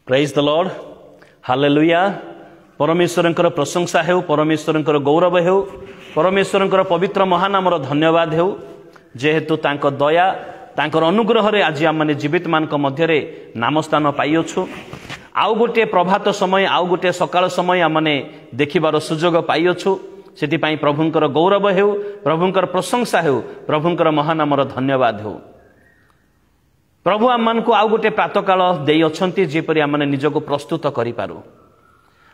Praise the Lord hallelujah. परमेश्वरंकर प्रशंसा हेउ, परमेश्वरंकर गौरव हेउ, परमेश्वरंकर पवित्र महानामर धन्यवाद हेउ जेहेतु तांको दया तांकर अनुग्रह रे आज आम जीवित मान मध्य नामस्थान पाइछु। आउ गोटे प्रभात समय आउ गोटे सकाळ समय आमने देखिबार सुजोग पाइछु। सेति प्रभुंकर गौरव हेउ, प्रभुंकर प्रशंसा हेउ, प्रभुंकर महानामर धन्यवाद हेउ। प्रभु आम मानकु आउ गोटे प्रातकाल देई अछंती जेपरि आमने निजको प्रस्तुत करि पारु,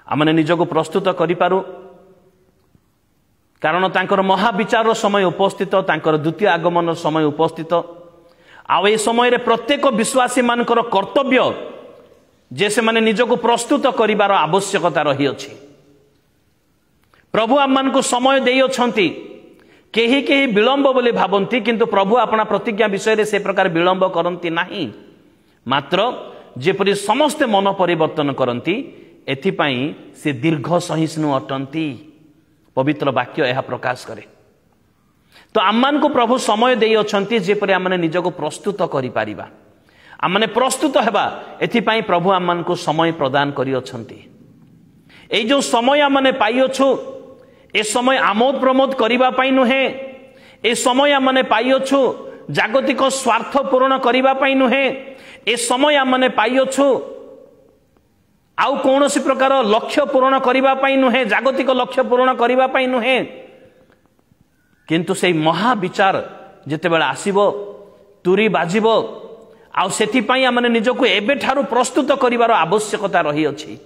आमने निजको प्रस्तुत करि पारु, कारण तांकर महाविचार समय उपस्थित, तांकर द्वितीय आगमन समय उपस्थित। आ ए समय रे प्रत्येक विश्वासी मानकर कर्तव्य जे से माने निजको प्रस्तुत करिवार आवश्यकता रही अछि। प्रभु आम मानकु समय देई अछंती। केही केही विलंब बोली भावंती, किंतु प्रभु अपना प्रतिज्ञा विषय रे से प्रकार विलंब करंती नाही, मात्र जेपरि समस्त मन परिवर्तन करंती एथिपाई से दीर्घ सहिष्णु अटंती। पवित्र वाक्य यह प्रकाश करे। तो आमान को प्रभु समय देई अछंती जेपरि आमने निजको प्रस्तुत करि पारिबा, आमने प्रस्तुत हेबा एथिपाई प्रभु आमान को समय प्रदान करि अछंती। एई जो समय आमने पाई अछु ए समय आमोद प्रमोद करिबा पाई नुहे, ए समय आमने पाई अछु जागतिक स्वार्थ पूर्ण करिबा पाई नुहे, ए समय आमने पाई अछु आउ कौनसी प्रकार लक्ष्य पूर्ण करिबा पाई नुहे, जागतिक लक्ष्य पूर्ण करिबा पाई नुहे, किंतु से महाविचार जेतेबेला आसीबो तुरी बाजिबो आउ सेथिपाई आमने निजको एबे ठारू प्रस्तुत करिवार आवश्यकता रही अछि।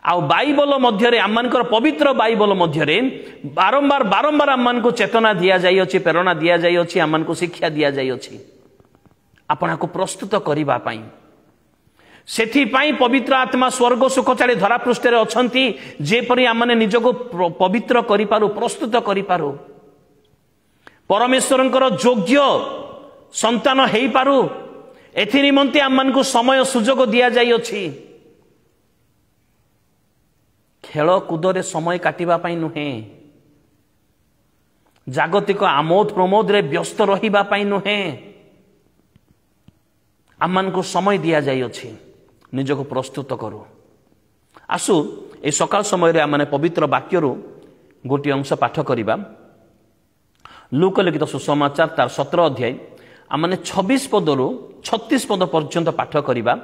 आउ बाइबल मध्यरे आमनकर पवित्र बाइबल मध्यरे बारंबार बारंबार आमनको चेतना दिया जाई अछि, प्रेरणा दिया जाई अछि, आमनको शिक्षा दिया जाई अछि आपणाको प्रस्तुत करिबा पाई। सेथिपाई पवित्र आत्मा स्वर्ग सुख छाड़ी धरा पृष्ठरे अछंती जेपरि आमने निजको पवित्र करि पारु, प्रस्तुत करि पारु, परमेश्वरंकर योग्य संतान हेई पारु। एथि निमंते आमनको समय सुजोग दिया जाई अछि। खेल कूदरे समय काटिबा पाई नुहे, जागतिक आमोद प्रमोद रे व्यस्त रहिबा पाई नुहे, आमनको समय दिया जाई अछि निजको प्रस्तुत करू। आसु ए सकाळ समय रे आमने पवित्र वाक्यरू गोटी अंश पाठ करिबा। लूका लिखित सुसमाचार तार 17 अध्याय आमने 26 पदरू 36 पद पर्यंत पाठ करिबा,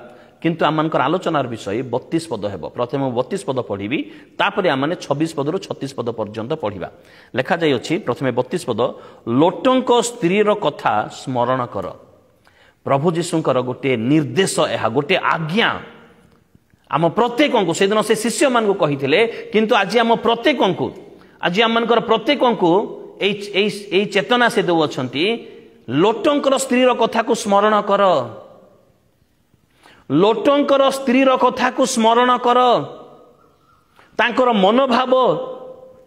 किंतु आमनकर आलोचनार विषय 32 पद हेबो। प्रथम 32 पद पढ़िबी, तापरे आमने 26 पदरू 36 पद पर्यंत पढ़िबा। लेखा जाई अछि प्रथमे 32 पद, लोटंक स्त्रीर कथा स्मरण कर। प्रभु जीशुंकर गोटे निर्देश, यह गोटे आज्ञा आम प्रत्येकंकु से दिन से शिष्य मान को कहिथिले, किंतु आज आम प्रत्येकंकु, आज आमनकर प्रत्येकंकु एई चेतना से दउ अछंती। लोटंकर स्त्रीर कथा को स्मरण कर, लोटंकर स्त्रीर कथा को स्मरण कर, तांकर मनोभाव,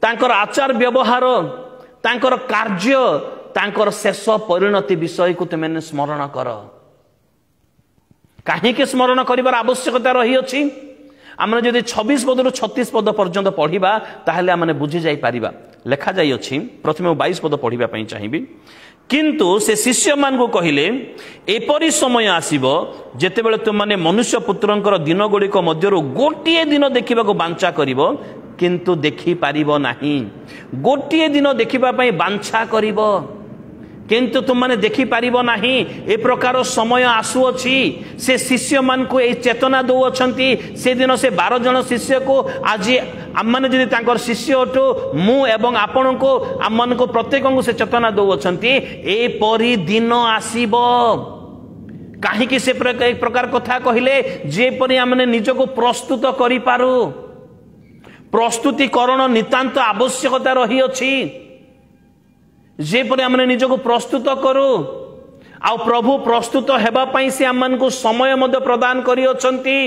तांकर आचार व्यवहार, तांकर कार्य, तांकर शेष परिणति विषय को तुमने स्मरण कर। काहे स्मरण करिवार आवश्यकता रही अछि? आमने जदि 26 पदरू 36 पद पर्यंत पढ़िबा ताहले आमने बुझी जाई पारिबा। लेखा जाई अछि, प्रथमे 22 पद पढ़िबा पई चाहिबी। किंतु से शिष्य मान को कहिले, एपरि समय आसीबो जेतेबेले तुमने मनुष्य पुत्रंकर दिन गुड़िक मध्यरु गोटिए दिन देखिबा को बांछा करिवो, किंतु देखि पारिबो नाही। गोटिए दिन देखिबा पई बांछा करिवो, किंतु तुमने देखि पारिबो नाही। ए प्रकार समय आसु अछि। से शिष्य मान को ए चेतना दउ अछंती। से दिन से 12 जन शिष्य को आज आमने जदि तांकर शिष्य अटो मु एवं आपण को आमन को प्रत्येक को से चेतना दउ अछंती। ए परि दिन आसीबो। काहे कि से एक प्रकार कथा कहिले जेपरि आमने निजको प्रस्तुत करि पारु। प्रस्तुतिकरण नितांत आवश्यकता रही अछि। जेपरि आमने निजको प्रस्तुत करू, आउ प्रभु प्रस्तुत हेबा पई से आमन को समय मध्य प्रदान करि अछंती।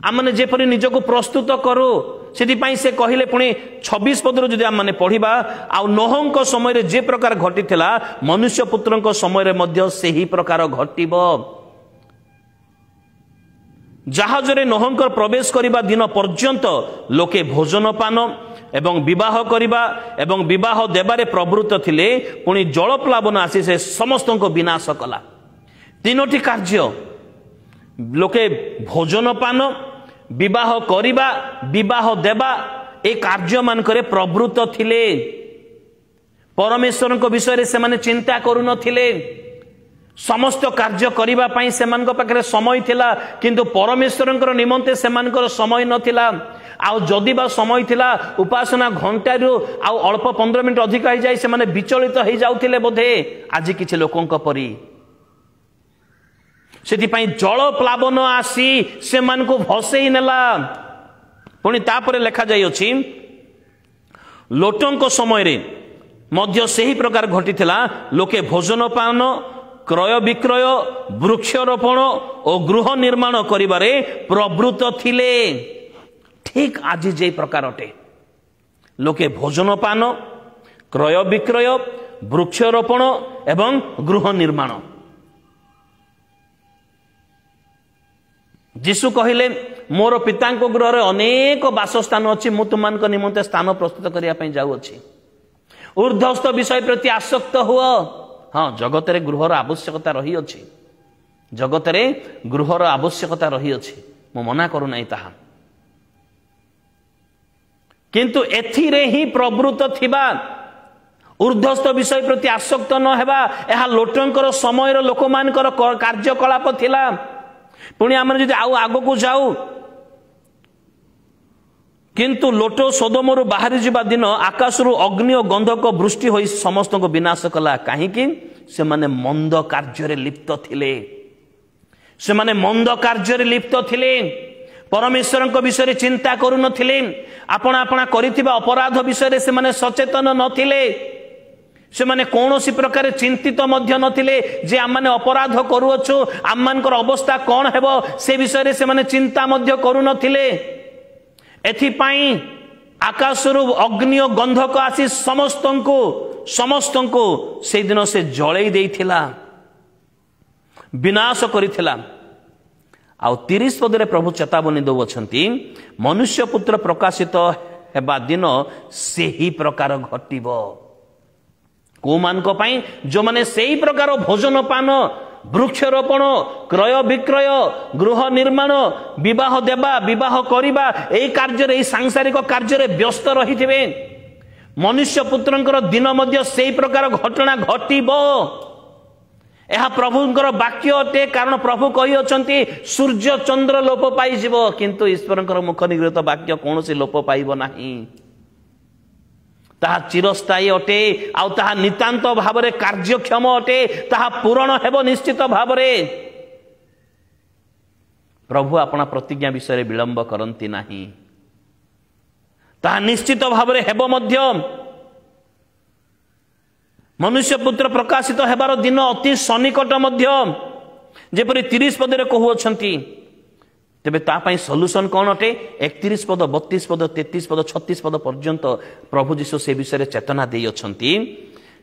आमने जेपरि निजको प्रस्तुत करू सेति पई से कहिले पुणी 26 पदरू जदि आमने पढ़िबा, आउ नोहंक समय रे जे प्रकार घटिथिला मनुष्य पुत्रंक समय रे मध्य सेही प्रकार घटिबो। जहाजरे नोहंकर प्रवेश करिबा दिन पर्यंत लोके भोजन पान एवं विवाह करिबा एवं विवाह देबारे प्रवृत्त थिले। पुणी जल प्लावन आसी से समस्त को विनाश कला। तीनोटी कार्य लोके भोजन पान विवाह करिबा विवाह देबा ए कार्य मानकरे प्रवृत्त थिले। परमेश्वर विषय से माने चिंता करू नथिले। समस्त कार्य करिबा पई सेमान पाखरे समय थिला, किंतु परमेश्वर निमंते सेमानकर समय नथिला। आउ जदि बा समय थिला उपासना घंटा रु आउ अल्प 15 मिनिट अधिक हो जाय से माने विचलित हो जाउथिले बोधे आज किछि लोकंक परी। सेति पई जल प्लावन आसी सेमान को भसई नेला। पुणी तापरे लेखा जाय अछि लोटंक समय रे मध्य सही प्रकार घटिथिला। लोके भोजन पान क्रय विक्रय वृक्षरोपण और गृह निर्माण करिबारे प्रवृत्त थिले। ठीक आज जे प्रकार अटे लोके भोजन पान क्रय विक्रय वृक्षरोपण एवं गृह निर्माण। जीशु कहिले मोर पितांको गृह अनेक वासस्थान अच्छी मु तुमको निमंते स्थान प्रस्तुत करने जाऊ अच्छी। ऊर्ध्वस्त विषय प्रति आसक्त हुआ। हाँ जगत रे गृहर आवश्यकता रही अछि। जगत रे गृहर आवश्यकता रही अछि मु मना करू नाही ताहा, किंतु एथिरे ही प्रवृत्त थिबा ऊर्ध्वस्त विषय प्रति आसक्त न हेबा एहा लोटंकर समयर लोकमानकर कार्यकलाप थिला। पुणी आम जदि आउ आगो को जाऊ किंतु लोटो सोदोमरु बाहरी जिबा दिन आकाशरु अग्नि और गंधक वृष्टि होई समस्त को विनाश कला। काहेकि से माने मंद कार्य रे लिप्त थिले। से माने मंद कार्य रे लिप्त थिले। परमेश्वर विषय चिंता करू नथिले। आपण आपण करिथिबा अपराध विषय से माने सचेतन नथिले। से माने कौनसी प्रकार चिंतित मध्य नथिले जे आम माने अपराध करूअछु आम मानकर अवस्था कौन हेबो से विषय से माने चिंता मध्य करू नथिले। एथिपाई आकाशरु अग्नि और गंधक आसी समस्त को से दिन से जळई देइथिला, विनाश करिथिला। आउ 30 पदरे प्रभु चेतावनी दउछंती मनुष्य पुत्र प्रकाशित हेबा दिन से ही प्रकार घटिबो। को मानको पई जो माने सेही प्रकार भोजन पान वृक्षरोपण क्रय विक्रय गृह निर्माण विवाह देवा विवाह करिबा एई कार्य रे सांसारिक कार्य रे व्यस्त रहिथिबे। मनुष्य पुत्रंकर दिन मध्य सेही प्रकार घटना घटिबो। यह प्रभुंकर वाक्य अटे। कारण प्रभु कहि अछंती सूर्य चंद्र लोप पाई जिवो किंतु ईश्वरंकर मुख निगृहित वाक्य कोनोसी लोप पाइबो नाही। ताहा चिरस्थायी अटे आउ ताहा नितांत भावरे कार्यक्षम अटे। ताहा पूरण हेबो निश्चित भावरे। प्रभु अपना प्रतिज्ञा विषय विलंब करंती नाही। ताहा निश्चित भावरे हेबो मध्य। मनुष्य पुत्र प्रकाशित हेबार दिन अति सन्निकट मध्य जेपरि 30 पदरे कहउछंती। तेबे ता पई सॉल्यूशन कोन अटे 31 पद 32 पद 33 पद 36 पद पर्यंत प्रभु जीशु से विषय चेतना देई अछंती।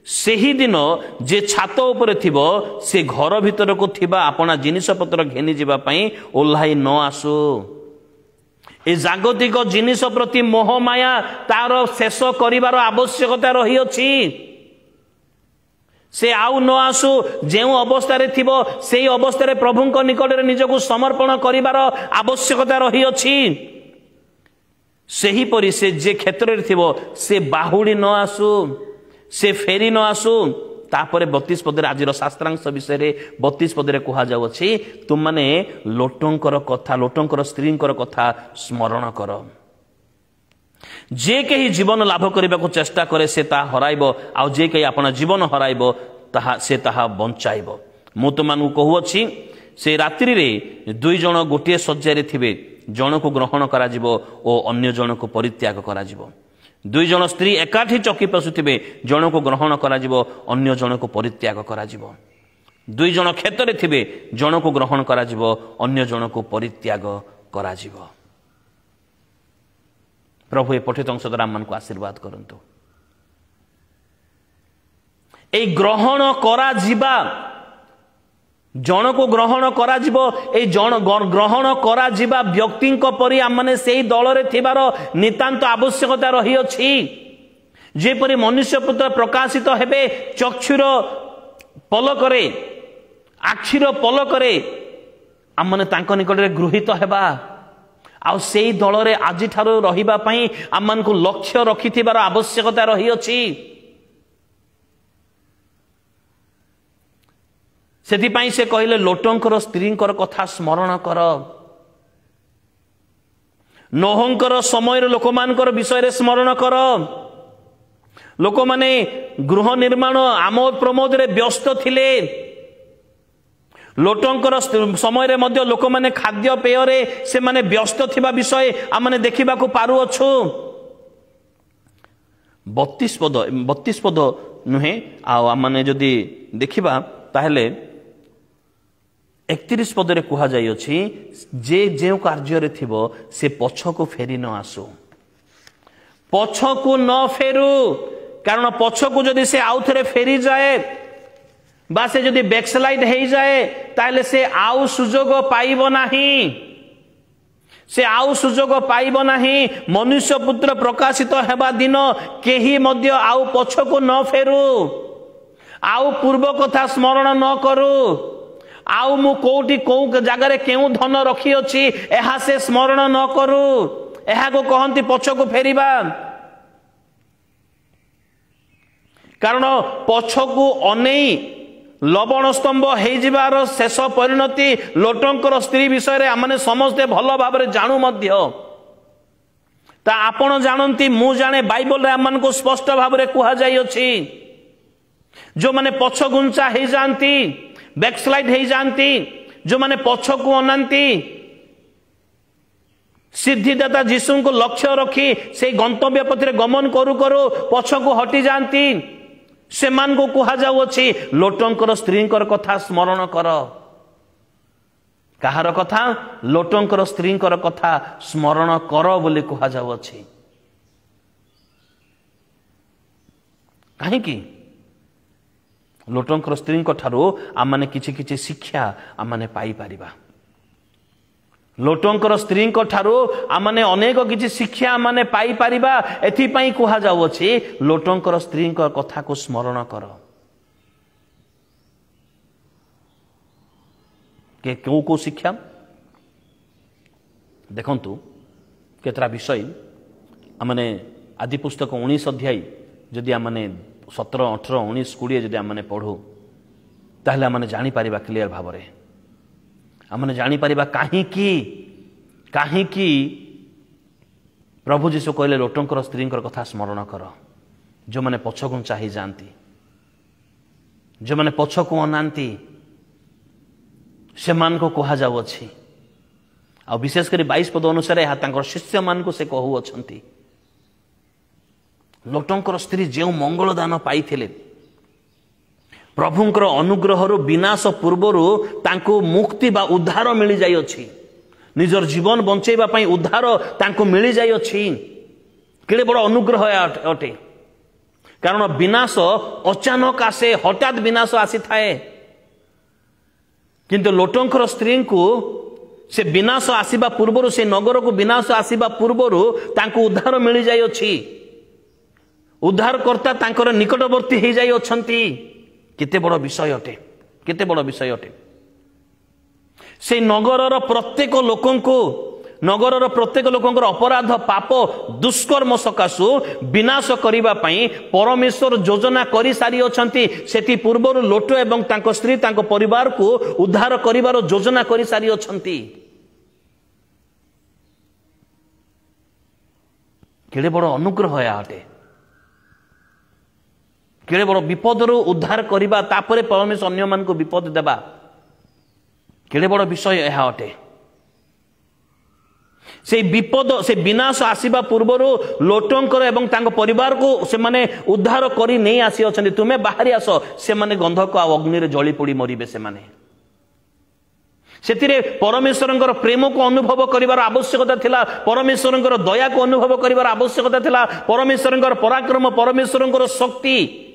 सेही दिन जे छात ऊपर थिबो से घर भीतर को थिबा आपना जिनिस पत्र घेनी जिबा पई ओल्हाई न आसु। ए जागतिक जिनिस प्रति मोह माया तार शेष करिवार आवश्यकता रही अछि। से आउ न आसु जेउ अवस्था रे थिबो सेही अवस्था रे प्रभुंक निकट रे निजको समर्पण करिवार आवश्यकता रही अछि। सेही परि से जे क्षेत्र रे थिबो से बाहुडी न आसु से फेरी न आसु। तापरे 32 पदरे आजिर शास्त्रांश विषय रे 32 पदरे कहा जाउ अछि तुम माने लोटंकर कथा लोटंकर स्त्रींकर कथा स्मरण कर। जे कहीं जीवन लाभ करने को चेष्टा करे से ता हराइबो आउ जे कहीं अपना जीवन हराइबो ताहा से ताहा बंचाइबो। मु तुमनु कहूअछि से रात्रि रे 2 जण गोटे शଯ୍ୟା रे थिबे जण को ग्रहण करा जिवो ओ अन्य जण को परित्याग करा जिवो। 2 जण स्त्री एकाठी चौकी पसुथिबे जण को ग्रहण करा जिवो अन्य जण को परित्याग करा जिवो। 2 जण खेत रे थिबे जण को ग्रहण करा जिवो अन्य जण को परित्याग करा जिवो। प्रभु ए पठित अंश द्वारा मन को आशीर्वाद करंतु। ए ग्रहण करा जिबा जन को ग्रहण करा जिवो ए जन ग्रहण करा जिबा व्यक्ति को परि आमने सेही दल रे थिबार नितांत आवश्यकता रही अछि। जेपरि मनुष्य पुत्र प्रकाशित हेबे चक्षुर पलकरे आखिर पलकरे आमने तांको निकटरे गृहीत हेबा आ सेई दलरे आजि ठारो रहिबा पई आमन को लक्ष्य रखिथिबार आवश्यकता रही अछि। सेति पई से कहले लोटंकर स्त्रींकर कथा स्मरण कर, नोहंकर समय लोकमानकर विषय रे स्मरण कर। लोक माने गृह निर्माण आमोद प्रमोद रे व्यस्त थिले। लोटंकर समय रे मध्य लोक माने खाद्य पेय रे से माने व्यस्त थिबा विषय आमने देखिबा को पारु अछु। 32 पद नुहे आ आमने जदि देखिबा ताहेले 31 पद रे कुहा जाय अछि जे जे कार्य रे थिबो से पछको फेरी न आसु, पछको न फेरु। कारण पछको जदि से आउ थरे फेरी जाए बा से जदि बैकस्लाइड हो जाए ताले से आउ सुजोग पाइब नाही, से आउ सुजोग पाइब नाही। मनुष्य पुत्र प्रकाशित हेबा दिन केही मध्य आउ पछको न फेरु, आउ पूर्व कथा स्मरण न करू, आउ मु कोठी को जगार केउ धन रखी अछि एहा से स्मरण न करू। एहा को कहंती पछको फेरिबा। कारण पछको अनेई लवण स्तंभ हेजिबार शेष परिणति लोटंकर स्त्री विषय रे आमने समस्ते भल भाबरे जानू मध्य। ता आपण जानंती मु जाने बाइबल रे आमन को स्पष्ट भाबरे कुहा जाय अछि जो माने पछ गुंचा हे जानती, बैकस्लाइड हे जानती, जो माने पछ को अनंती, सिद्धिदाता यीशु को लक्ष्य रखी से गंतव्य पथरे गमन करू करू पछ को हटी जानती, से मान को कुहा जाउ अछि लोटंकर स्त्रींकर कथा स्मरण कर। कहार कथा? लोटंकर स्त्रींकर कथा स्मरण कर बोली कुहा जाउ अछि। काहे कि लोटंकर स्त्रींक ठारो आमाने किछि किछि शिक्षा आमाने पाई परिबा। लोटंकर स्त्रींक ठारो आमाने अनेक किछि शिक्षा आमाने पाई परिबा। एथि पई कुहा जाउ अछि लोटंकर स्त्रींक कथा को स्मरण कर। के को शिक्षा देखंतु केतरा विषय आमाने आदि पुस्तक 19 अध्याय जदि आमाने 17 18 19 20 जदि आमाने पढू ताहले आमाने जानि परिबा क्लियर भाबरे। आमने जानी परिबा काहे कि प्रभु जीशु कहले लोटंकर स्त्रींकर कथा स्मरण कर, जो माने पछको चाहि जानती, जो माने पछको अनांती, से मान को कहा जाउ अछि। आ विशेष करी 22 पद अनुसार या तांकर शिष्य मान को से कहू अछंती लोटंकर स्त्री जे मंगल दान पाइथिले प्रभुंकर अनुग्रह विनाश पूर्वर तांको मुक्ति बा उद्धार मिली जाय अछि। निजर जीवन बंचेबा पई उद्धार तांको मिली जाय अछि। केड़े बड़ अनुग्रह अटे। कारण विनाश अचानक आसे, हठात विनाश आसी थाए, किंतु लोटंकर स्त्री को से विनाश आसीबा पूर्वर, से नगर को विनाश आसीबा पूर्वर तांको उद्धार मिली जाय अछि। उद्धारकर्ता तांकर निकटवर्ती हो जाय अछंती। केते बड़ विषय अटे, केते बड़ विषय अटे। से नगरर प्रत्येक लोकंकर अपराध पाप दुष्कर्म सकाशु विनाश करिबा पई परमेश्वर योजना करि सारी अछंती। सेति पूर्वरु लोट एवं तांको स्त्री तांको परिवार को उद्धार करिवार योजना करि सारी अछंती। केड़े बड़ अनुग्रह अटे। केड़े बड़ विपद उद्धार करबा तापरे परमेश्वर अन्य मान को विपद देबा। केड़े बड़ विषय यह अटे। से विपद, से विनाश आसीबा पूर्वर लोटंकर एवं तांको परिवार को से माने उद्धार करी नहीं आसी अछंती। तुमे बाहरी आस, से माने गंधक आ अग्नि रे जली पोड़ी मरिबे। से माने सेतिरे परमेश्वरंकर प्रेम को अनुभव करिवार आवश्यकता थिला, परमेश्वरंकर दया को अनुभव करिवार आवश्यकता थिला, परमेश्वरंकर पराक्रम, परमेश्वरंकर शक्ति,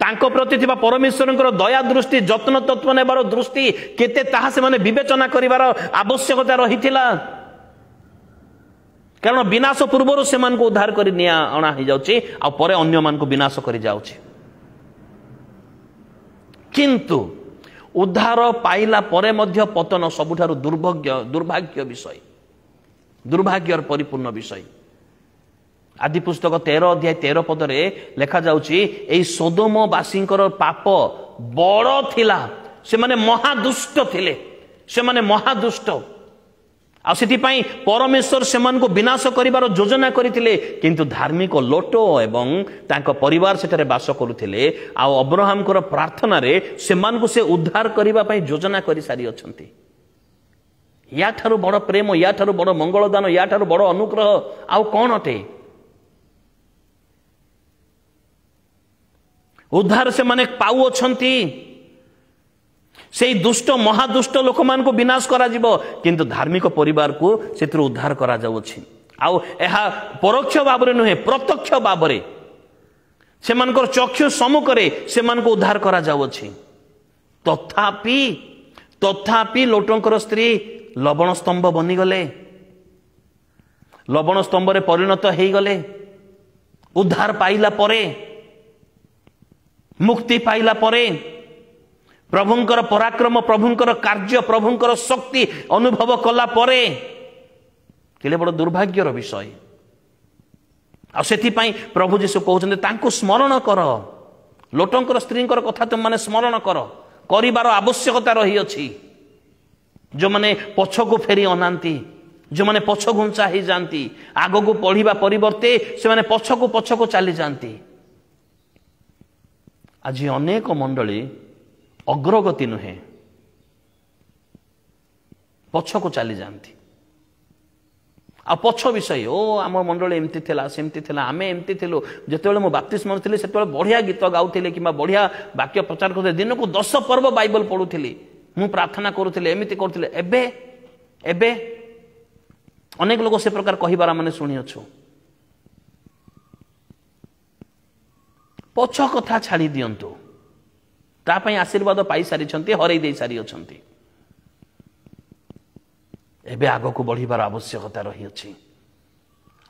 तांको प्रति थिबा परमेश्वरंकर दया दृष्टि, जत्न तत्व नेबार दृष्टि केते ताहा से माने विवेचना करिवार आवश्यकता रहिथिला। कारण विनाश पूर्वर से मान को उद्धार करि निया अणा हो जाउछि आ परे अन्य मान को विनाश करि जाउछि। किंतु उद्धार पाइला परे मध्य पतन सबुठारु दुर्भाग्य विषय, दुर्भाग्यर परिपूर्ण विषय। आदि पुस्तक 13 अध्याय 13 पदरे लेखा जाउची एई सोदोमवासी पाप बड़ थिला, से माने महादुष्ट थिले, से माने महादुष्ट। आ सेतिपाई परमेश्वर सेमान को विनाश करिवार योजना करिथिले, किंतु धार्मिक लोट एवं तांको परिवार सेठारे वास करुथिले। आ अब्राहम को प्रार्थना रे सेमान को से उद्धार करिवा पई योजना करि सारी अछंती। या ठारु बड़ प्रेम, या ठारु बड़ मंगलदान, या ठारु बड़ अनुग्रह आउ कोन अटे? उद्धार से माने पाउ अछंती। से दुष्ट महादुष्ट लोक मान को विनाश करा जिवो, किंतु धार्मिक परिवार को सेतिर उद्धार करा जाउछि। आउ एहा परोक्ष भाबरे नुहे, प्रत्यक्ष भाबरे सेमानकर चक्षु सम्मुखरे सेमान को उद्धार करा जाउछि। तथापि लोटंकर स्त्री लवण स्तंभ बनी गले, लवण स्तंभ रे परिणत हेई गले। उद्धार पाइला परे, मुक्ति पाइला परे, प्रभुंकर पराक्रम, प्रभुंकर कार्य, प्रभुंकर शक्ति अनुभव कला परे केले बड़ दुर्भाग्यर विषय। आ सेति पई प्रभु जीशु कहउछन्ते तांको स्मरण कर, लोटंकर स्त्रींकर कथा तुम माने स्मरण कर, करिवार आवश्यकता रही अछि। जो माने पछको फेरी अनांती, जो माने पछ घुंचा ही जानती, आगो को पढ़िबा परिवर्ते से माने पछको चली जानती। आज अनेक मंडली अग्रगति नुहे, पछको चली जानती। आ पछ विषय, ओ आम मंडली एमती थिला, सेमती थिला, आमे एमती थिलु, जेतेबेले मो बाप्तिस्म थिले सेतेबेले बढ़िया गीत गाउथिले किबा बढ़िया वाक्य प्रचार करथिले, दिन को 10 पर्व बाइबल पढुथिली, मु प्रार्थना करुथिले, एमिति करथिले। एबे अनेक लोग से प्रकार कहिबार माने सुनि अछु। पछ कथा छाड़ी दियंतु, तापई आशीर्वाद पाई सारी छंती, हरई दे सारी अछंती। एबे आगो को बढ़िबार आवश्यकता रही अछि।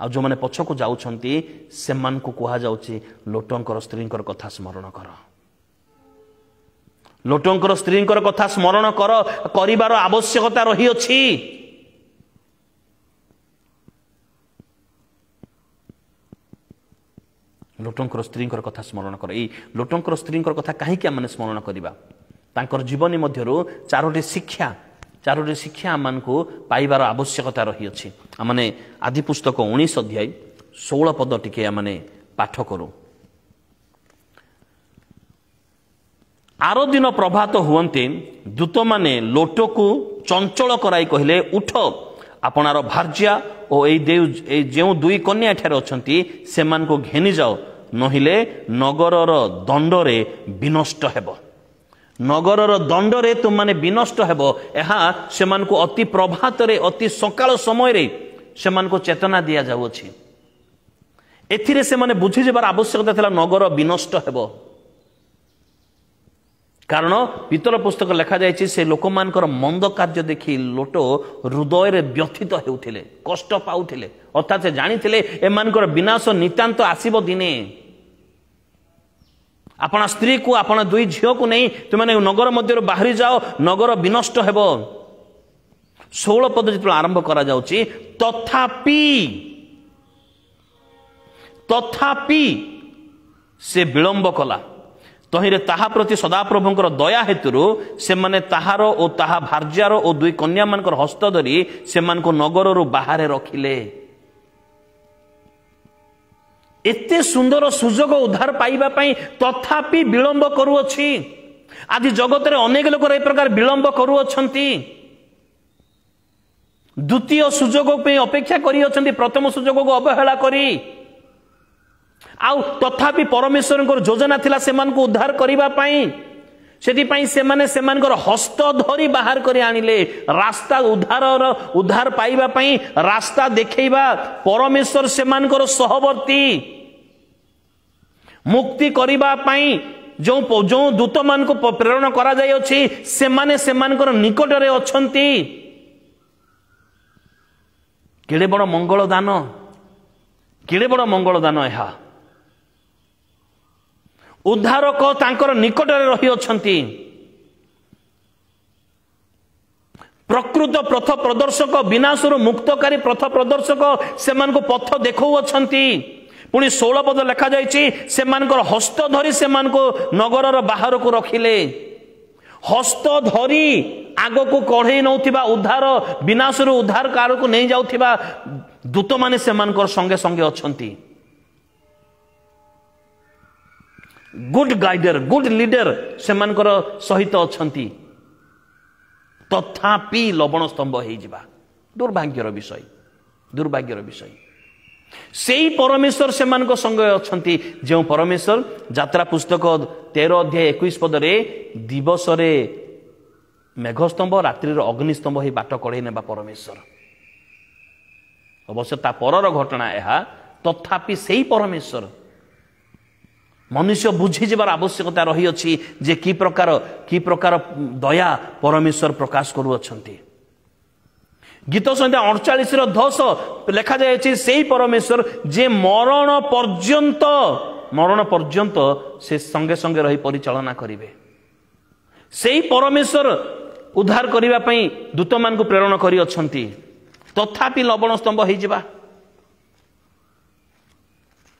आ जो माने पछ को जाउछंती सेमान को कुहा जाउची लोटंकर स्त्रींकर कथा स्मरण कर, लोटंकर स्त्रींकर कथा स्मरण कर, करिबार आवश्यकता रही अछि। लोटंकर स्त्रींकर कथा स्मरण कर। एई लोटंकर स्त्रींकर कथा काहे कि माने स्मरण करिबा? तांकर जीवनी मध्यरु चारोटी शिक्षा आमान को पाइबार आवश्यकता रही अछि। आमाने आदि पुस्तक 19 अध्याय 16 पद टिके आमाने पाठ करू। आरो दिन प्रभात हुवंते दूत माने लोट को चंचल कराई कहले, उठ आपणार भार्या ओ ए जेउ दुई कन्या एठारे अछंती सेमान को घेनी जाओ, नहिले नगरर दंडरे विनष्ट हेबो। नगरर दंडरे तुम माने विनष्ट हेबो। एहा सेमान को अति प्रभात रे, अति सकाळ समय रे सेमान को चेतना दिया जाउछि। एथिरे से माने बुझी जेबार आवश्यकता थिला नगर विनष्ट हेबो। कारण पितल पुस्तक लेखा जायछि से लोकमानकर मंद कार्य देखि लोट हृदय रे व्यथित हेउथिले, कष्ट पाउथिले। अर्थात से जानिथिले एमानकर विनाश नितांत आसीबो दिने। आपना स्त्री को, आपना दुई झियो को नहीं तुमने नगर मध्य बाहरी जाओ, नगर विनष्ट हेबो। 16 पद जितु आरंभ करा जाउछि, तथापि से विलंब कला, तहिरे ताहा प्रति सदाप्रभुंकर दया हेतुरु से माने ताहार ओ ताहा भार्यार ओ दुई कन्या मानकर हस्त धरी से मान को नगररु बाहरे रखिले। एते सुंदर सुजोग उद्धार पाइबा पई तथापि विलंब करूअछि। आज जगत रे अनेक लोक ए प्रकार विलंब करूअछंती। द्वितीय सुजोग पे अपेक्षा करी अछंती, प्रथम सुजोग को अवहेला करी। आउ तथापि परमेश्वर योजना थिला सेमान को उद्धार करिबा पई, सेति पई सेमाने सेमानकर हस्त धरी बाहर करी आनिले। रास्ता उद्धार पाइबा पई रास्ता देखैबा परमेश्वर सेमानकर सहवर्ती। मुक्ति करिबा पई जो दूत मान को प्रेरण करा जाय अछि सेमाने सेमानकर निकट रे अछंती। केड़े बड़ मंगल दान, केड़े बड़ मंगल दान। एहा उद्धारक तांकर निकट रे रही अछंती। प्रकृत पथ प्रदर्शक विनाशर मुक्तकारी पथ प्रदर्शक से पथ देखौछंती पुणी 16 पद लिखा जाइए हस्त धरी से नगर बाहर को रखिले हस्त धरी आग को कढ़ई नौथिबा उद्धार विनाशर उद्धार कार को नहीं जाउथिबा दूत माने से संगे संगे अछंती गुड गाइडर गुड लीडर से सहित अछंती तथापि लवण स्तंभ हो जावा दुर्भाग्यर विषय से परमेश्वर से संगे अच्छा जो परमेश्वर यात्रा पुस्तक 13 अध्याय 21 पदरे दिवस मेघस्तंभ रात्रि अग्निस्तंभ ही बाट कड़े नेबा परमेश्वर अवश्य ता परर घटना यह तथापि से परमेश्वर मनुष्य बुझीजार आवश्यकता रही अछि जे की प्रकार दया परमेश्वर प्रकाश करुअछंती गीत संहिता 48:10 लिखा जाए से परमेश्वर जे मरण पर्यंत से संगे संगे रही परिचालना करिवे से परमेश्वर उद्धार करिबा पई दूत मान को प्रेरण करी अछंती तथापि लवण स्तंभ हो जावा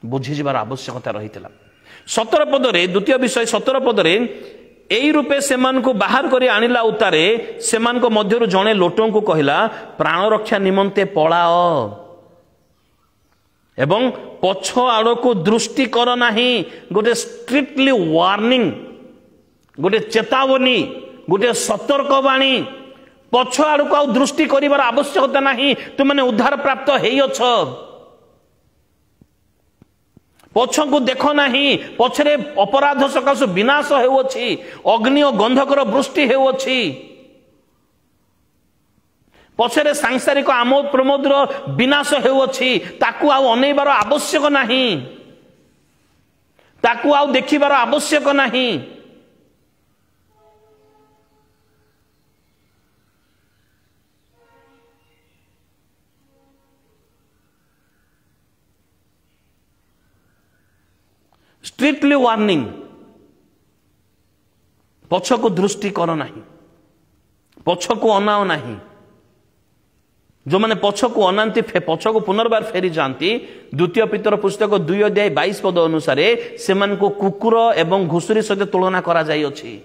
बुझीजार आवश्यकता रही 17 पदरे द्वितीय विषय 17 पदरे एई रूपे सेमान को बाहर करी आनिला उतारे सेमान को मध्यरु जणे लोटों को कहला प्राण रक्षा निमंते पळाओ एवं पछ आड़ को दृष्टि कर नाही गोटे स्ट्रिक्टली वार्निंग गोटे चेतावनी गोटे सतर्कवाणी पछ आड़ को दृष्टि करिवार आवश्यकता नाही तुमने उद्धार प्राप्त हेई अछ पछको देख नाही पछरे अपराध सकाशु विनाश हेउछि अग्नि और गंधकर वृष्टि हेउछि पछरे सांसारिक आमोद प्रमोदर विनाश हेउछि ताकू आ अनेबार आवश्यक नाही ताकू आ देखिबार आवश्यक नाही स्ट्रिक्टली वार्निंग पछको दृष्टि कर नाही पछको अनाओ नाही जो माने पछको अनांती पछको पुनर्बार फेरी जाती द्वितीय पितर पुस्तक 2 अध्याय 22 पद अनुसार से कुकुर एवं घुसुरी सहित तुलना करा जाई अछि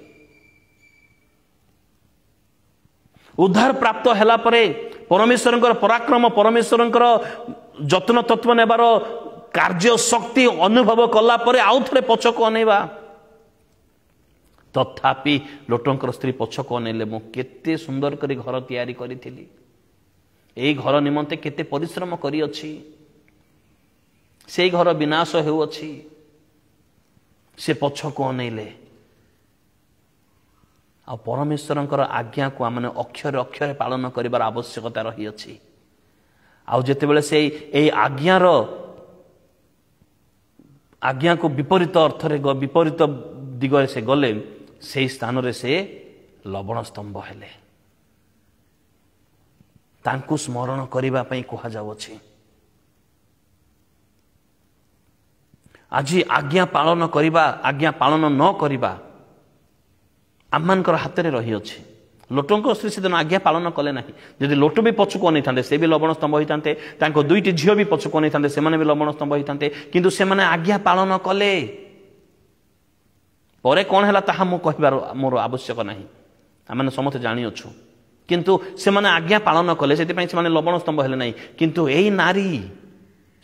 उद्धार प्राप्त हैला परे परमेश्वरंकर पराक्रम परमेश्वरंकर जत्न तत्व नेबार कार्य शक्ति अनुभव कला परे आउ थे पछको अनेबा तथापि लोटंकर स्त्री पछको अनेले मु केते सुंदर करी घर तैयारी करिथिली एई घर निमंते केते परिश्रम करी अछि से घर विनाश हेउ अछि से पछको अनेले आ परमेश्वरंकर आज्ञा को आमने अक्षर अक्षर पालन करिवार आवश्यकता रही अछि आ जेतेबेले से एई आज्ञा को विपरीत अर्थ विपरीत दिगरे से गले से स्थान रे से लवण स्तंभ हेले तांकु स्मरण करिबा पई कहा जाउछि आज आज्ञा पालन करिबा आज्ञा पालन न करिबा आमनकर हाथ में रही अछि लोटों स्त्री से आज्ञा पालन कले ना जदि लोट भी पछको नहीं था से भी लवण स्तंभ होता दुईटी झील भी पछको नहीं था से भी लवण स्तंभ होता किंतु से आज्ञा पालन कले परे कौन है ताहा मु कहबार मोर आवश्यक नहीं आम समस्त जानी अच्छु किंतु से आज्ञा पालन कले से लवण स्तंभ हेले नहीं किंतु एई नारी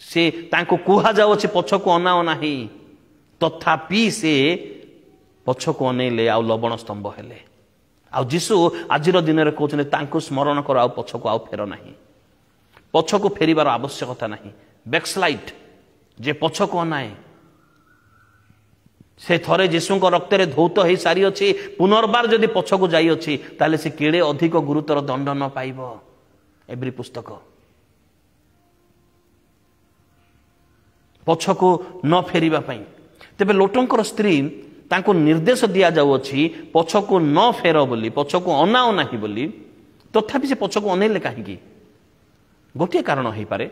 से तांको कुहा जाउ अछि पछको अनाओ नाही तथापि से पछको अनेले आ लवण स्तंभ हेले आ जीशु आज दिन में कहते स्मरण कर पछको आउ फेर नहीं पछको फेरिबार आवश्यकता नहीं बैकस्लाइड जे पछको अनाए से थरे जीशु रक्त रे धौत हो सारी अच्छी पुनर्बार जदि पछको जाई अच्छी ताले से केड़े अधिक गुरुतर दंड न पाइब एवरी पुस्तक पछको न फेरिबा पई तेबे लोटंकर स्त्री तांको निर्देश दिया जाउछि पछको न फेर बोली पछको अनाओ नाही बोली तथापि से पछको अनेले काहेकि गोटे कारण हो पारे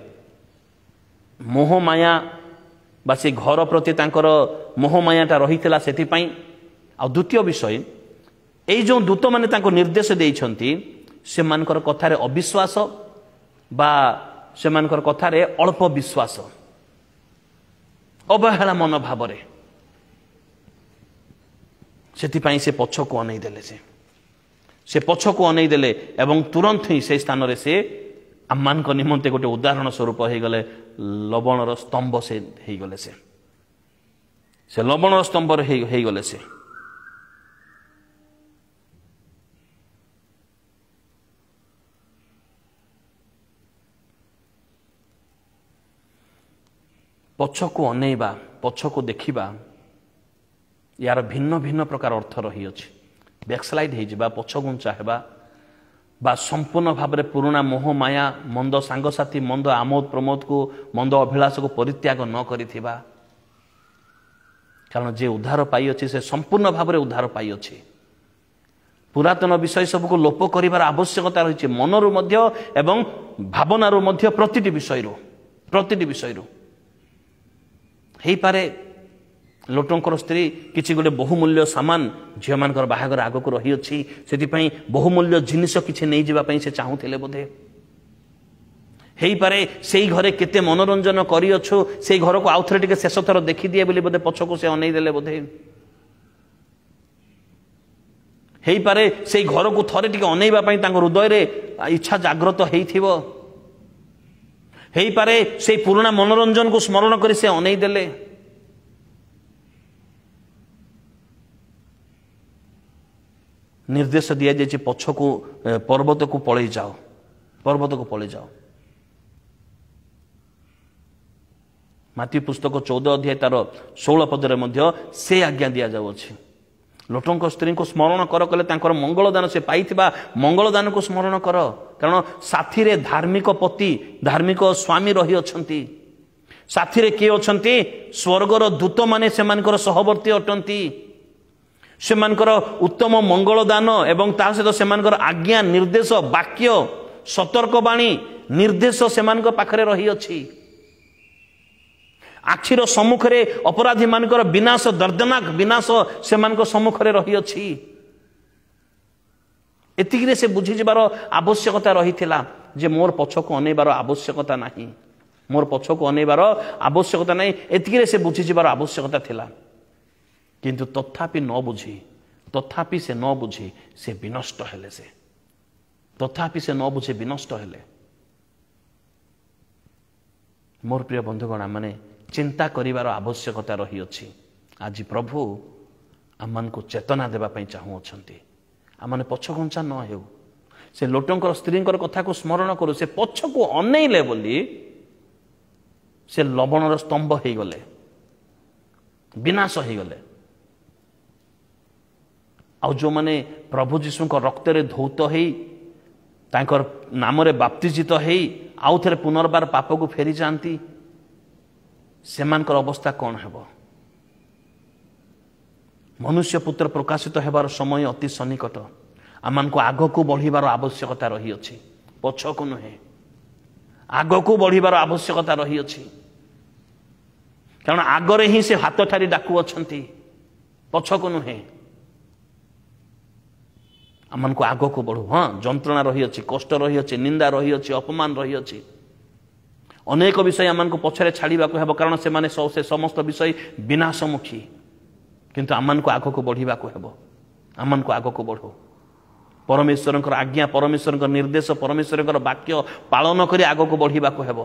मोह माया बा से घर प्रति तांकर मोह मायाटा रहितला सेति पई आ द्वितीय विषय एई जो दूत माने तांको निर्देश देइछंती ସେମାନଙ୍କର କଥାରେ ଅବିଶ୍ୱାସ ବା ସେମାନଙ୍କର କଥାରେ ଅଳ୍ପ ବିଶ୍ୱାସ, ଅବହେଳା ମନୋଭାବରେ, ସେଥିପାଇଁ ସେ ପଛକୁ ଅନେଇ ଦେଲେ। ସେ ପଛକୁ ଅନେଇ ଦେଲେ ଏବଂ ତୁରନ୍ତ ହିଁ ସେ ସ୍ଥାନରେ ସେ ଆମମାନଙ୍କ ନିମନ୍ତେ ଗୋଟେ ଉଦାହରଣ ସ୍ୱରୂପ ହେଇଗଲେ। ଲବଣର ସ୍ତମ୍ଭ ସେ ହେଇଗଲେ। ସେ ଲବଣର ସ୍ତମ୍ଭରେ ହେଇଗଲେ। ସେ ପଛକୁ ଅନେଇବା, ପଛକୁ ଦେଖିବା, ୟାର ଭିନ୍ନ ଭିନ୍ନ ପ୍ରକାର ଅର୍ଥ ରହିଅଛି। ବ୍ୟାକସ୍ଲାଇଡ୍ ହେଇଯିବା, ପଛଘୁଞ୍ଚା ହେବା ବା ସମ୍ପୂର୍ଣ୍ଣ ଭାବରେ ପୁରୁଣା ମୋହ ମାୟା, ମନ୍ଦ ସାଙ୍ଗସାଥି, ମନ୍ଦ ଆମୋଦ ପ୍ରମୋଦକୁ, ମନ୍ଦ ଅଭିଳାଷକୁ ପରିତ୍ୟାଗ ନ କରିଥିବା। କାରଣ ଯେ ଉଦ୍ଧାର ପାଇଅଛି ସେ ସମ୍ପୂର୍ଣ୍ଣ ଭାବରେ ଉଦ୍ଧାର ପାଇଅଛି। ପୁରାତନ ବିଷୟ ସବୁକୁ ଲୋପ କରିବାର ଆବଶ୍ୟକତା ରହିଛି, ମନରୁ ମଧ୍ୟ ଏବଂ ଭାବନାରୁ ମଧ୍ୟ, ପ୍ରତିଟି ବିଷୟରୁ। ହେଇପାରେ ଲୋଟଙ୍କର ସ୍ତ୍ରୀ କିଛି ଗୋଟେ ବହୁମୂଲ୍ୟ ସାମାନ ଝିଅମାନଙ୍କର ବାହାଘର ଆଗକୁ ରହିଅଛି, ସେଥିପାଇଁ ବହୁମୂଲ୍ୟ ଜିନିଷ କିଛି ନେଇଯିବା ପାଇଁ ସେ ଚାହୁଁଥିଲେ ବୋଧେ। ହେଇପାରେ ସେଇ ଘରେ କେତେ ମନୋରଞ୍ଜନ କରିଅଛୁ, ସେଇ ଘରକୁ ଆଉ ଥରେ ଟିକେ ଶେଷ ଥର ଦେଖିଦିଏ ବୋଲି ବୋଧେ ପଛକୁ ସେ ଅନେଇ ଦେଲେ ବୋଧେ। ହେଇପାରେ ସେଇ ଘରକୁ ଥରେ ଟିକେ ଅନେଇବା ପାଇଁ ତାଙ୍କ ହୃଦୟରେ ଇଚ୍ଛା ଜାଗ୍ରତ ହେଇଥିବ। ହେଇପାରେ ସେଇ ପୁରୁଣା ମନୋରଞ୍ଜନକୁ ସ୍ମରଣ କରି ସେ ଅନେଇ ଦେଲେ। ନିର୍ଦ୍ଦେଶ ଦିଆଯାଇଛି ପଛକୁ, ପର୍ବତକୁ ପଳେଇ ଯାଅ। ମାଥ୍ୟୁ ପୁସ୍ତକ 14 ଅଧ୍ୟାୟ ତାର 16 ପଦରେ ମଧ୍ୟ ସେ ଆଜ୍ଞା ଦିଆଯାଉଅଛି। ଲୋଟଙ୍କ ସ୍ତ୍ରୀଙ୍କୁ ସ୍ମରଣ କର କଲେ ତାଙ୍କର ମଙ୍ଗଳଦାନ, ସେ ପାଇଥିବା ମଙ୍ଗଳଦାନକୁ ସ୍ମରଣ କର। କାରଣ ସାଥିରେ ଧାର୍ମିକ ପତି, ଧାର୍ମିକ ସ୍ୱାମୀ ରହିଅଛନ୍ତି। ସାଥିରେ କିଏ ଅଛନ୍ତି? ସ୍ୱର୍ଗର ଦୂତମାନେ ସେମାନଙ୍କର ସହବର୍ତ୍ତୀ ଅଟନ୍ତି। ସେମାନଙ୍କର ଉତ୍ତମ ମଙ୍ଗଳଦାନ ଏବଂ ତା ସହିତ ସେମାନଙ୍କର ଆଜ୍ଞା, ନିର୍ଦ୍ଦେଶ, ବାକ୍ୟ, ସତର୍କବାଣୀ, ନିର୍ଦ୍ଦେଶ ସେମାନଙ୍କ ପାଖରେ ରହିଅଛି। ଆଖିର ସମ୍ମୁଖରେ ଅପରାଧୀ ମାନଙ୍କର ବିନାଶ, ଦର୍ଦନାକ ବିନାଶ ସେମାନଙ୍କ ସମ୍ମୁଖରେ ରହିଅଛି। ଏତିକିରେ ସେ ବୁଝିଯିବାର ଆବଶ୍ୟକତା ରହିଥିଲା ଯେ ମୋର ପଛକୁ ଅନେଇବାର ଆବଶ୍ୟକତା ନାହିଁ, ଏତିକିରେ ସେ ବୁଝିଯିବାର ଆବଶ୍ୟକତା ଥିଲା। କିନ୍ତୁ ତଥାପି ସେ ନ ବୁଝି ସେ ବିନଷ୍ଟ ହେଲେ। ମୋର ପ୍ରିୟ ବନ୍ଧୁଗଣ, ମାନେ ଚିନ୍ତା କରିବାର ଆବଶ୍ୟକତା ରହିଅଛି। ଆଜି ପ୍ରଭୁ ଆମମାନଙ୍କୁ ଚେତନା ଦେବା ପାଇଁ ଚାହୁଁଅଛନ୍ତି। ଆମମାନେ ପଛଘୁଞ୍ଚା ନ ହେଉ। ସେ ଲୋଟଙ୍କର ସ୍ତ୍ରୀଙ୍କର କଥାକୁ ସ୍ମରଣ କରୁ। ସେ ପଛକୁ ଅନେଇଲେ ବୋଲି ସେ ଲବଣର ସ୍ତମ୍ଭ ହେଇଗଲେ, ବିନାଶ ହେଇଗଲେ। ଆଉ ଯେଉଁମାନେ ପ୍ରଭୁ ଯୀଶୁଙ୍କ ରକ୍ତରେ ଧୌତ ହେଇ ତାଙ୍କର ନାମରେ ବାପ୍ତିଜିତ ହେଇ ଆଉ ଥରେ ପୁନର୍ବାର ପାପକୁ ଫେରିଯାଆନ୍ତି, ସେମାନଙ୍କର ଅବସ୍ଥା କ'ଣ ହେବ? ମନୁଷ୍ୟ ପୁତ୍ର ପ୍ରକାଶିତ ହେବାର ସମୟ ଅତି ସନ୍ନିକଟ। ଆମମାନଙ୍କୁ ଆଗକୁ ବଢ଼ିବାର ଆବଶ୍ୟକତା ରହିଅଛି, ପଛକୁ ନୁହେଁ। ଆଗକୁ ବଢ଼ିବାର ଆବଶ୍ୟକତା ରହିଅଛି, କାରଣ ଆଗରେ ହିଁ ସେ ହାତ ଠାରି ଡାକୁଅଛନ୍ତି, ପଛକୁ ନୁହେଁ। ଆମମାନଙ୍କୁ ଆଗକୁ ବଢ଼ୁ। ହଁ, ଯନ୍ତ୍ରଣା ରହିଅଛି, କଷ୍ଟ ରହିଅଛି, ନିନ୍ଦା ରହିଅଛି, ଅପମାନ ରହିଅଛି, ଅନେକ ବିଷୟ ଆମମାନଙ୍କୁ ପଛରେ ଛାଡ଼ିବାକୁ ହେବ, କାରଣ ସେମାନେ ସେ ସମସ୍ତ ବିଷୟ ବିନାଶମୁଖୀ। କିନ୍ତୁ ଆମମାନଙ୍କୁ ଆଗକୁ ବଢ଼ିବାକୁ ହେବ। ଆମମାନଙ୍କୁ ଆଗକୁ ବଢ଼ୁ। ପରମେଶ୍ୱରଙ୍କର ଆଜ୍ଞା, ପରମେଶ୍ୱରଙ୍କ ନିର୍ଦ୍ଦେଶ, ପରମେଶ୍ୱରଙ୍କର ବାକ୍ୟ ପାଳନ କରି ଆଗକୁ ବଢ଼ିବାକୁ ହେବ।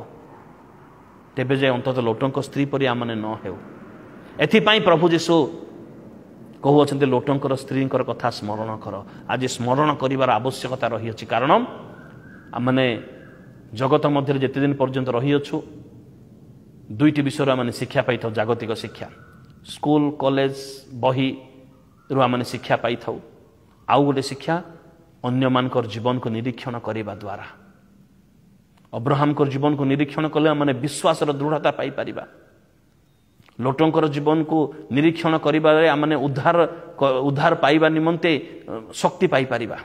ତେବେ ଯାଇ ଅନ୍ତତଃ ଲୋଟଙ୍କ ସ୍ତ୍ରୀ ପରି ଆମମାନେ ନ ହେଉ। ଏଥିପାଇଁ ପ୍ରଭୁ ଯୀଶୁ କହୁଅଛନ୍ତି ଲୋଟଙ୍କର ସ୍ତ୍ରୀଙ୍କର କଥା ସ୍ମରଣ କର। ଆଜି ସ୍ମରଣ କରିବାର ଆବଶ୍ୟକତା ରହିଅଛି, କାରଣ ଆମମାନେ ଜଗତ ମଧ୍ୟରେ ଯେତେ ଦିନ ପର୍ଯ୍ୟନ୍ତ ରହିଅଛୁ, ଦୁଇଟି ବିଷୟରୁ ଆମେ ଶିକ୍ଷା ପାଇଥାଉ। ଜାଗତିକ ଶିକ୍ଷା, ସ୍କୁଲ କଲେଜ ବହିରୁ ଆମେ ଶିକ୍ଷା ପାଇଥାଉ। ଆଉ ଗୋଟେ ଶିକ୍ଷା ଅନ୍ୟମାନଙ୍କର ଜୀବନକୁ ନିରୀକ୍ଷଣ କରିବା ଦ୍ୱାରା। ଅବ୍ରାହମଙ୍କର ଜୀବନକୁ ନିରୀକ୍ଷଣ କଲେ ଆମେ ବିଶ୍ୱାସର ଦୃଢ଼ତା ପାଇପାରିବା। ଲୋଟଙ୍କର ଜୀବନକୁ ନିରୀକ୍ଷଣ କରିବାରେ ଆମେ ଉଦ୍ଧାର ପାଇବା ନିମନ୍ତେ ଶକ୍ତି ପାଇପାରିବା।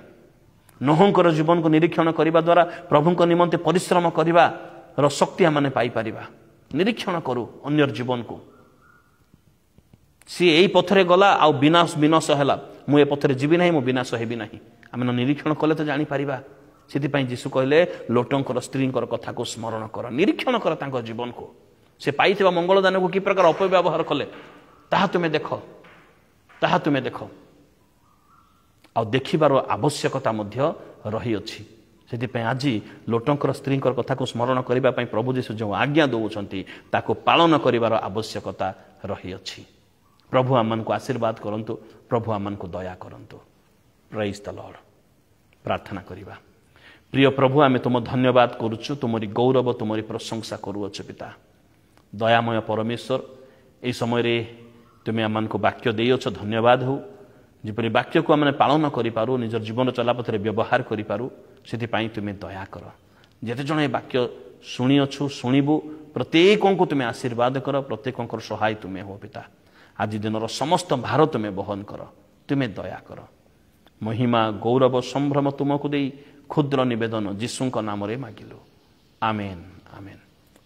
ନୋହଙ୍କର ଜୀବନକୁ ନିରୀକ୍ଷଣ କରିବା ଦ୍ୱାରା ପ୍ରଭୁଙ୍କ ନିମନ୍ତେ ପରିଶ୍ରମ କରିବାର ଶକ୍ତି ଆମେ ପାଇପାରିବା। ନିରୀକ୍ଷଣ କରୁ ଅନ୍ୟର ଜୀବନକୁ। ସିଏ ଏଇ ପଥରେ ଗଲା ଆଉ ବିନାଶ ହେଲା, ମୁଁ ଏ ପଥରେ ଯିବି ନାହିଁ, ମୁଁ ବିନାଶ ହେବି ନାହିଁ। ଆମେ ନିରୀକ୍ଷଣ କଲେ ତ ଜାଣିପାରିବା ସେଥିପାଇଁ ଯୀଶୁ କହିଲେ ଲୋଟଙ୍କର ସ୍ତ୍ରୀଙ୍କର କଥାକୁ ସ୍ମରଣ କର, ନିରୀକ୍ଷଣ କର ତାଙ୍କ ଜୀବନକୁ। ସେ ପାଇଥିବା ମଙ୍ଗଳଦାନକୁ କି ପ୍ରକାର ଅପବ୍ୟବହାର କଲେ ତାହା ତୁମେ ଦେଖ। ଆଉ ଦେଖିବାର ଆବଶ୍ୟକତା ମଧ୍ୟ ରହିଅଛି। ସେଥିପାଇଁ ଆଜି ଲୋଟଙ୍କର ସ୍ତ୍ରୀଙ୍କର କଥାକୁ ସ୍ମରଣ କରିବା ପାଇଁ ପ୍ରଭୁ ଯୀଶୁ ଯେଉଁ ଆଜ୍ଞା ଦେଉଛନ୍ତି ତାକୁ ପାଳନ କରିବାର ଆବଶ୍ୟକତା ରହିଅଛି। ପ୍ରଭୁ ଆମମାନଙ୍କୁ ଆଶୀର୍ବାଦ କରନ୍ତୁ, ପ୍ରଭୁ ଆମମାନଙ୍କୁ ଦୟା କରନ୍ତୁ। ପ୍ରେଜ୍ ଦ ଲର୍ଡ। ପ୍ରାର୍ଥନା କରିବା। ପ୍ରିୟ ପ୍ରଭୁ, ଆମେ ତୁମ ଧନ୍ୟବାଦ କରୁଛୁ, ତୁମରି ଗୌରବ ତୁମରି ପ୍ରଶଂସା କରୁଅଛୁ ପିତା। ଦୟାମୟ ପରମେଶ୍ୱର, ଏହି ସମୟରେ ତୁମେ ଆମମାନଙ୍କୁ ବାକ୍ୟ ଦେଇଅଛ, ଧନ୍ୟବାଦ ହେଉ। ଯେପରି ବାକ୍ୟକୁ ଆମେ ପାଳନ କରିପାରୁ, ନିଜର ଜୀବନ ଚଲାପଥରେ ବ୍ୟବହାର କରିପାରୁ, ସେଥିପାଇଁ ତୁମେ ଦୟା କର। ଯେତେ ଜଣ ଏ ବାକ୍ୟ ଶୁଣିଅଛୁ, ଶୁଣିବୁ, ପ୍ରତ୍ୟେକଙ୍କୁ ତୁମେ ଆଶୀର୍ବାଦ କର, ପ୍ରତ୍ୟେକଙ୍କର ସହାୟ ତୁମେ ହୋ ପିତା। ଆଜି ଦିନର ସମସ୍ତ ଭାର ତୁମେ ବହନ କର, ତୁମେ ଦୟା କର। ମହିମା, ଗୌରବ, ସମ୍ଭ୍ରମ ତୁମକୁ ଦେଇ କ୍ଷୁଦ୍ର ନିବେଦନ ଯୀଶୁଙ୍କ ନାମରେ ମାଗିଲୁ। ଆମେନ୍, ଆମେନ୍।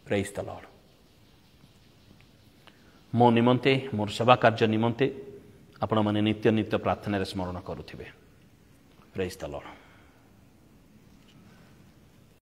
ପ୍ରେଜ୍ ଦ ଲର୍ଡ। ମୋ ନିମନ୍ତେ, ମୋର ସେବା କାର୍ଯ୍ୟ ନିମନ୍ତେ ଆପଣମାନେ ନିତ୍ୟ ନିତ୍ୟ ପ୍ରାର୍ଥନାରେ ସ୍ମରଣ କରୁଥିବେ। ପ୍ରେଜ୍ ଦ ଲର୍ଡ।